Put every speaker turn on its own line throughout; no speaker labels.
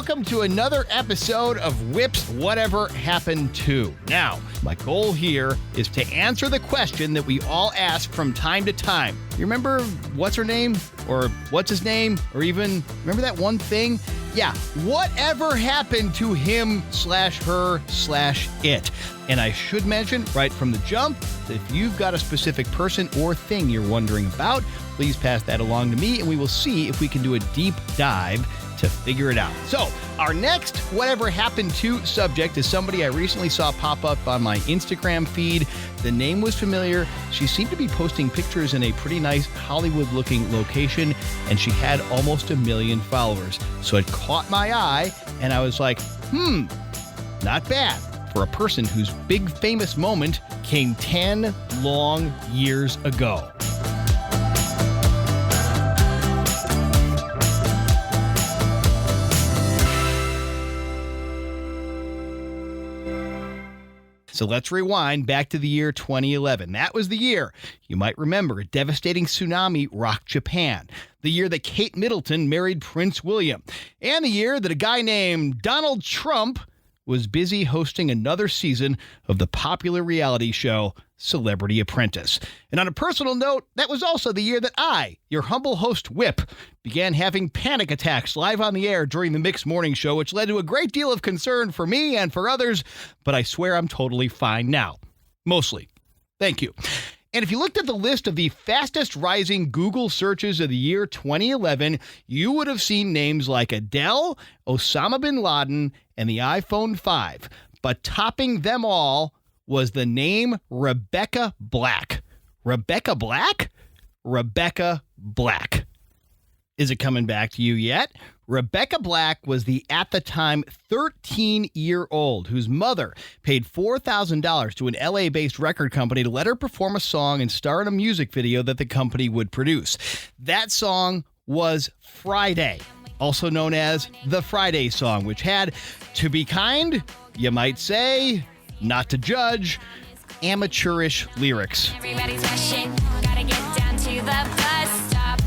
welcome to another episode of Whip's Whatever Happened To. Now, my goal here is to answer the question that we all ask from time to time. You remember what's her name? Or what's his name? Or even, remember that one thing? Yeah, whatever happened to him/her/it? And I should mention right from the jump that if you've got a specific person or thing you're wondering about, please pass that along to me and we will see if we can do a deep dive to figure it out. So, our next Whatever Happened To subject is somebody I recently saw pop up on my Instagram feed. The name was familiar. She seemed to be posting pictures in a pretty nice Hollywood-looking location, and she had almost 1 million followers. So it caught my eye, and I was like, not bad for a person whose big famous moment came 10 long years ago. So let's rewind back to the year 2011. That was the year, you might remember, a devastating tsunami rocked Japan. The year that Kate Middleton married Prince William. And the year that a guy named Donald Trump was busy hosting another season of the popular reality show Celebrity Apprentice. And on a personal note, that was also the year that I, your humble host Whip, began having panic attacks live on the air during the Mixed Morning Show, which led to a great deal of concern for me and for others, but I swear I'm totally fine now. Mostly. Thank you. And if you looked at the list of the fastest rising Google searches of the year 2011, you would have seen names like Adele, Osama bin Laden, and the iPhone 5. But topping them all was the name Rebecca Black. Rebecca Black? Rebecca Black. Is it coming back to you yet? Rebecca Black was the, at the time, 13-year-old whose mother paid $4,000 to an LA-based record company to let her perform a song and star in a music video that the company would produce. That song was Friday, also known as the Friday Song, which had, to be kind, you might say, not to judge, amateurish lyrics.
Everybody's rushing, gotta get down to the bus stop,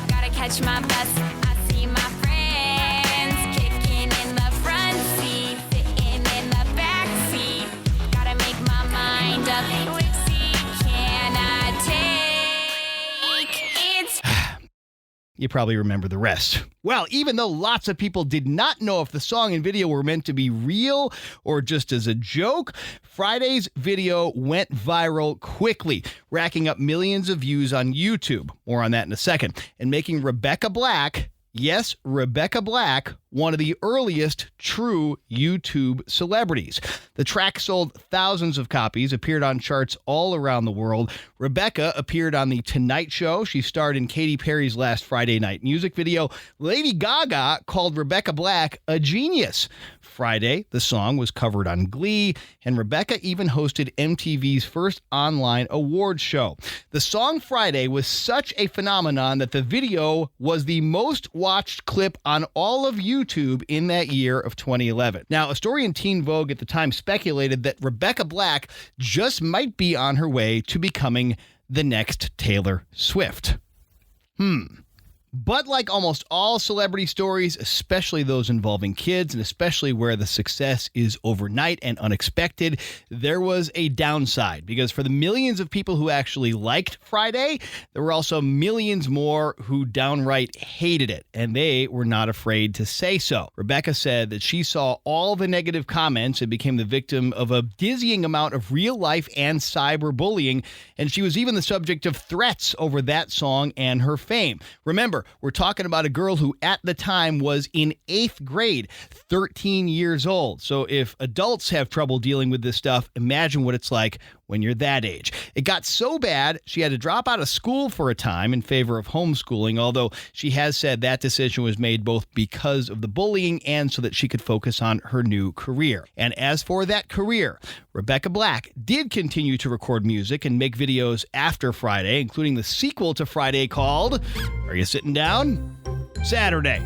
gotta catch my bus. I see my friends kicking in the front seat, sitting in the back seat, gotta make my mind up. Which seat can I take? It's
You probably remember the rest. Well, even though lots of people did not know if the song and video were meant to be real or just as a joke, Friday's video went viral quickly, racking up millions of views on YouTube. More on that in a second. And making Rebecca Black, yes, Rebecca Black, one of the earliest true YouTube celebrities. The track sold thousands of copies, appeared on charts all around the world. Rebecca appeared on The Tonight Show. She starred in Katy Perry's last Friday night music video. Lady Gaga called Rebecca Black a genius. Friday, the song was covered on Glee, and Rebecca even hosted MTV's first online awards show. The song Friday was such a phenomenon that the video was the most watched clip on all of YouTube in that year of 2011. Now, a story in Teen Vogue at the time speculated that Rebecca Black just might be on her way to becoming the next Taylor Swift. But like almost all celebrity stories, especially those involving kids, and especially where the success is overnight and unexpected, there was a downside. Because for the millions of people who actually liked Friday, there were also millions more who downright hated it, and they were not afraid to say so. Rebecca said that she saw all the negative comments and became the victim of a dizzying amount of real-life and cyberbullying, and she was even the subject of threats over that song and her fame. Remember, we're talking about a girl who at the time was in 8th grade, 13 years old. So if adults have trouble dealing with this stuff, imagine what it's like when you're that age. It got so bad, she had to drop out of school for a time in favor of homeschooling, although she has said that decision was made both because of the bullying and so that she could focus on her new career. And as for that career, Rebecca Black did continue to record music and make videos after Friday, including the sequel to Friday called Are You Sitting Down? Saturday.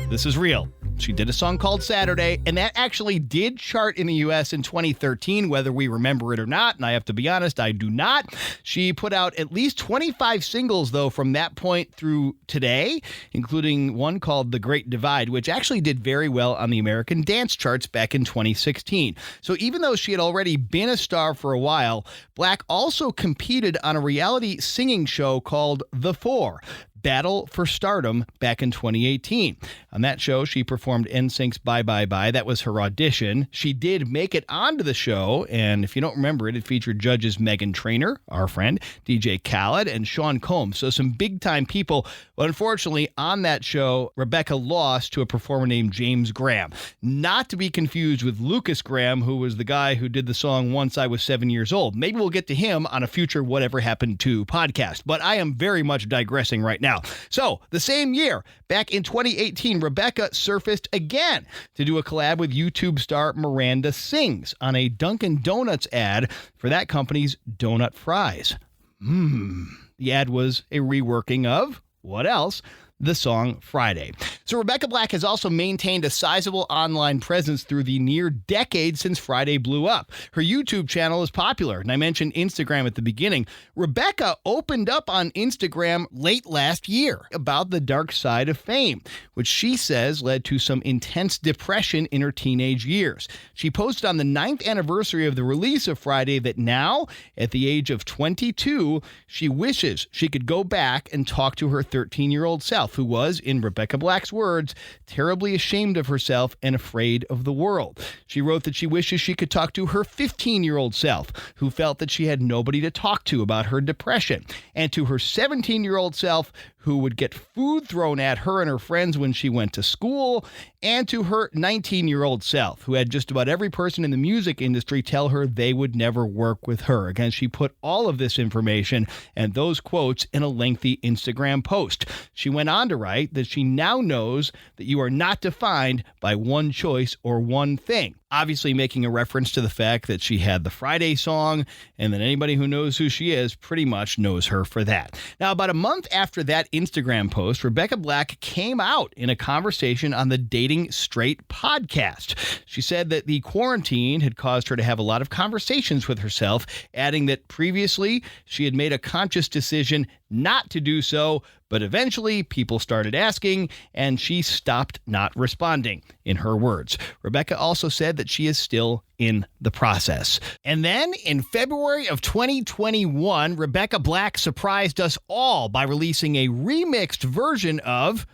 This is real. She did a song called Saturday, and that actually did chart in the U.S. in 2013, whether we remember it or not, and I have to be honest, I do not. She put out at least 25 singles, though, from that point through today, including one called The Great Divide, which actually did very well on the American dance charts back in 2016. So even though she had already been a star for a while, Black also competed on a reality singing show called The Four: Battle for Stardom back in 2018. On that show, she performed NSYNC's Bye Bye Bye. That was her audition. She did make it onto the show, and if you don't remember it, it featured judges Meghan Trainor, our friend, DJ Khaled, and Sean Combs. So some big-time people. But unfortunately, on that show, Rebecca lost to a performer named James Graham. Not to be confused with Lucas Graham, who was the guy who did the song Once I Was 7 Years Old. Maybe we'll get to him on a future Whatever Happened To podcast. But I am very much digressing right now. So, the same year, back in 2018, Rebecca surfaced again to do a collab with YouTube star Miranda Sings on a Dunkin' Donuts ad for that company's donut fries. The ad was a reworking of, what else? The song Friday. So Rebecca Black has also maintained a sizable online presence through the near decade since Friday blew up. Her YouTube channel is popular, and I mentioned Instagram at the beginning. Rebecca opened up on Instagram late last year about the dark side of fame, which she says led to some intense depression in her teenage years. She posted on the 9th anniversary of the release of Friday that now, at the age of 22, she wishes she could go back and talk to her 13-year-old self, who was, in Rebecca Black's words, terribly ashamed of herself and afraid of the world. She wrote that she wishes she could talk to her 15-year-old self, who felt that she had nobody to talk to about her depression, and to her 17-year-old self, who would get food thrown at her and her friends when she went to school, and to her 19-year-old self, who had just about every person in the music industry tell her they would never work with her. Again, she put all of this information and those quotes in a lengthy Instagram post. She went on to write that she now knows that you are not defined by one choice or one thing. Obviously making a reference to the fact that she had the Friday song, and that anybody who knows who she is pretty much knows her for that. Now, about a month after that Instagram post, Rebecca Black came out in a conversation on the Dating Straight podcast. She said that the quarantine had caused her to have a lot of conversations with herself, adding that previously she had made a conscious decision not to do so, but eventually people started asking, and she stopped not responding, in her words. Rebecca also said that she is still in the process. And then in February of 2021, Rebecca Black surprised us all by releasing a remixed version of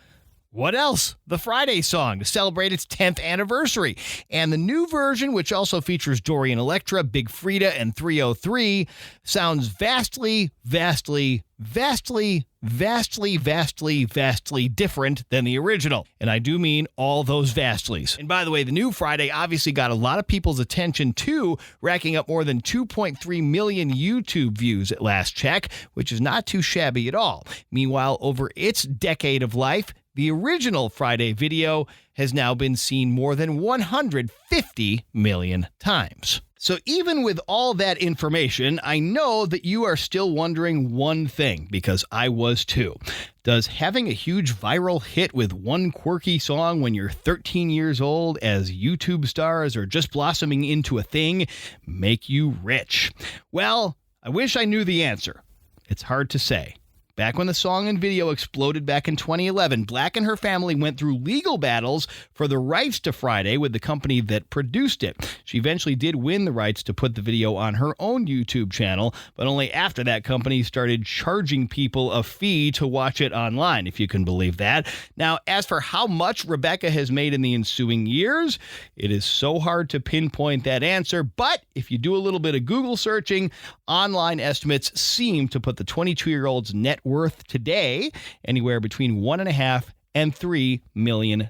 What Else? The Friday song, to celebrate its 10th anniversary. And the new version, which also features Dorian Electra, Big Frida, and 303, sounds vastly different than the original. And I do mean all those vastlies. And by the way, the new Friday obviously got a lot of people's attention too, racking up more than 2.3 million YouTube views at last check, which is not too shabby at all. Meanwhile, over its decade of life, the original Friday video has now been seen more than 150 million times. So even with all that information, I know that you are still wondering one thing, because I was too. Does having a huge viral hit with one quirky song when you're 13 years old, as YouTube stars are just blossoming into a thing, make you rich? Well, I wish I knew the answer. It's hard to say. Back when the song and video exploded back in 2011, Black and her family went through legal battles for the rights to Friday with the company that produced it. She eventually did win the rights to put the video on her own YouTube channel, but only after that company started charging people a fee to watch it online, if you can believe that. Now, as for how much Rebecca has made in the ensuing years, it is so hard to pinpoint that answer, but if you do a little bit of Google searching, online estimates seem to put the 22-year-old's net worth today anywhere between $1.5 and $3 million.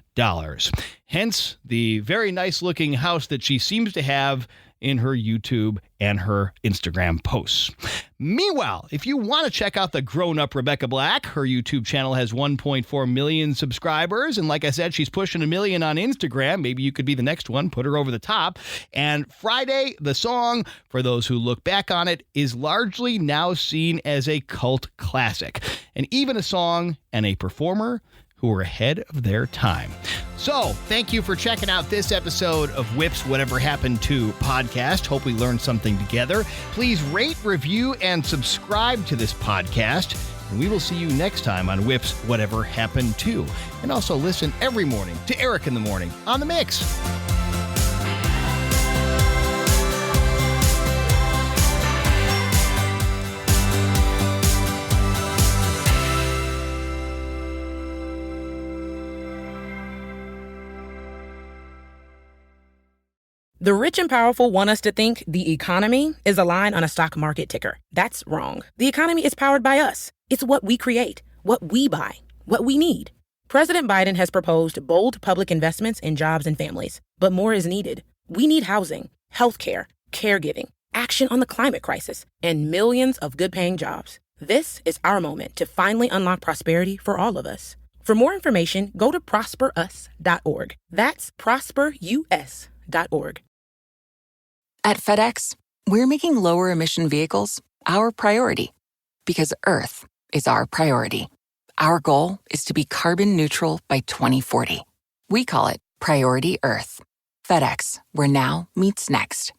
Hence the very nice looking house that she seems to have in her YouTube and her Instagram posts. Meanwhile, if you want to check out the grown-up Rebecca Black, her YouTube channel has 1.4 million subscribers, and like I said, she's pushing 1 million on Instagram. Maybe you could be the next one, put her over the top. And Friday, the song, for those who look back on it, is largely now seen as a cult classic, and even a song and a performer who were ahead of their time. So, thank you for checking out this episode of Whip's Whatever Happened To podcast. Hope we learned something together. Please rate, review, and subscribe to this podcast. And we will see you next time on Whip's Whatever Happened To. And also listen every morning to Eric in the Morning on The Mix.
The rich and powerful want us to think the economy is a line on a stock market ticker. That's wrong. The economy is powered by us. It's what we create, what we buy, what we need. President Biden has proposed bold public investments in jobs and families, but more is needed. We need housing, healthcare, caregiving, action on the climate crisis, and millions of good-paying jobs. This is our moment to finally unlock prosperity for all of us. For more information, go to prosperus.org. That's prosperus.org.
At FedEx, we're making lower emission vehicles our priority because Earth is our priority. Our goal is to be carbon neutral by 2040. We call it Priority Earth. FedEx, where now meets next.